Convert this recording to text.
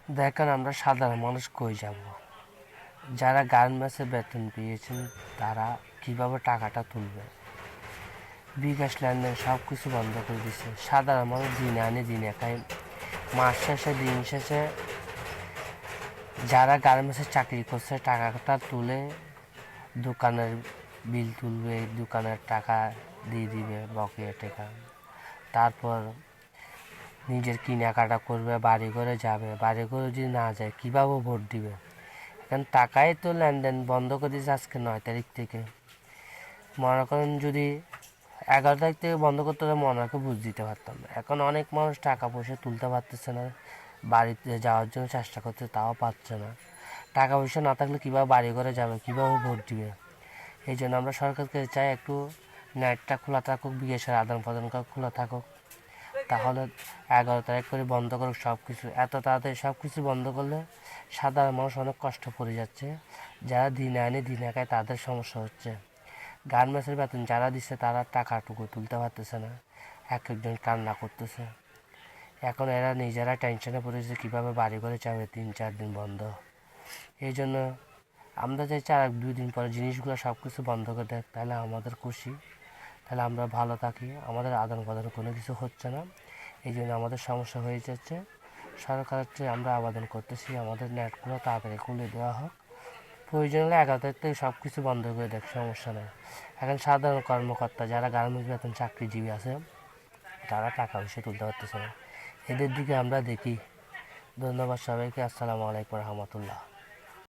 দেখেন আমরা সাধারণ মানুষ কই যাব? যারা গার্মেন্টসে বেতন পেয়েছেন তারা কিভাবে টাকাটা তুলবে? বিকাশ লেনদেন সব কিছু বন্ধ করে দিচ্ছে। সাধারণ মানুষ দিনে আনে দিনে খায়। মাস শেষে দিন শেষে যারা গার্মেন্টসে চাকরি করছে টাকাটা তুলে দোকানের বিল তুলবে, দোকানের টাকা দিয়ে দিবে বকেয়া টাকা। তারপর নিজের কেনাকাটা করবে, বাড়ি ঘরে যাবে। বাড়ি ঘরে যদি না যায় কীভাবে ভোট দিবে? এখন টাকাই তো লেনদেন বন্ধ করে দিয়েছে আজকে 9 তারিখ থেকে। মনে করেন যদি 11 তারিখ থেকে বন্ধ করতে হলে মনে বুঝ দিতে পারতাম না। এখন অনেক মানুষ টাকা পয়সা তুলতে পারতেছে না, বাড়িতে যাওয়ার জন্য চেষ্টা করছে তাও পাচ্ছে না। টাকা পয়সা না থাকলে কীভাবে বাড়ি ঘরে যাবে, কীভাবে ভোট দিবে? এই জন্য আমরা সরকারকে চাই একটু নেটটা খোলা থাকুক, বিকাশের আদান প্রদান খোলা থাকুক। তাহলে 11 তারিখ করে বন্ধ করুক সব কিছু। এত তাড়াতাড়ি সব কিছু বন্ধ করলে সাধারণ মানুষ অনেক কষ্ট পড়ে যাচ্ছে। যারা দিনে আনে দিনে খায় তাদের সমস্যা হচ্ছে। গার্মেন্টসের বেতন যারা দিচ্ছে তারা টাকাটুকু তুলতে পারতেছে না, এক একজন কান্না করতেছে। এখন এরা নিজেরা টেনশনে পড়েছে কীভাবে বাড়ি করে যাবে 3-4 দিন বন্ধ। এই জন্য আমরা চাইছি আর 2 দিন পরে জিনিসগুলো সব কিছু বন্ধ করে দেয়, তাহলে আমাদের খুশি, তাহলে আমরা ভালো থাকি। আমাদের আদান প্রদান কোনো কিছু হচ্ছে না, এই জন্য আমাদের সমস্যা হয়ে যাচ্ছে। সরকারের চেয়ে আমরা আবেদন করতেছি আমাদের নেটগুলো তাড়াতাড়ি খুলে দেওয়া হোক। প্রয়োজন হলে 11 তারিখ থেকে সব কিছু বন্ধ করে দেখ, সমস্যা নেই। এখন সাধারণ কর্মকর্তা যারা গার্মেন্টস বেতন চাকরিজীবী আছে তারা টাকা পয়সা তুলতে পারতেছে না, এদের দিকে আমরা দেখি। ধন্যবাদ সবাইকে। আসসালামু আলাইকুম রহমতুল্লাহ।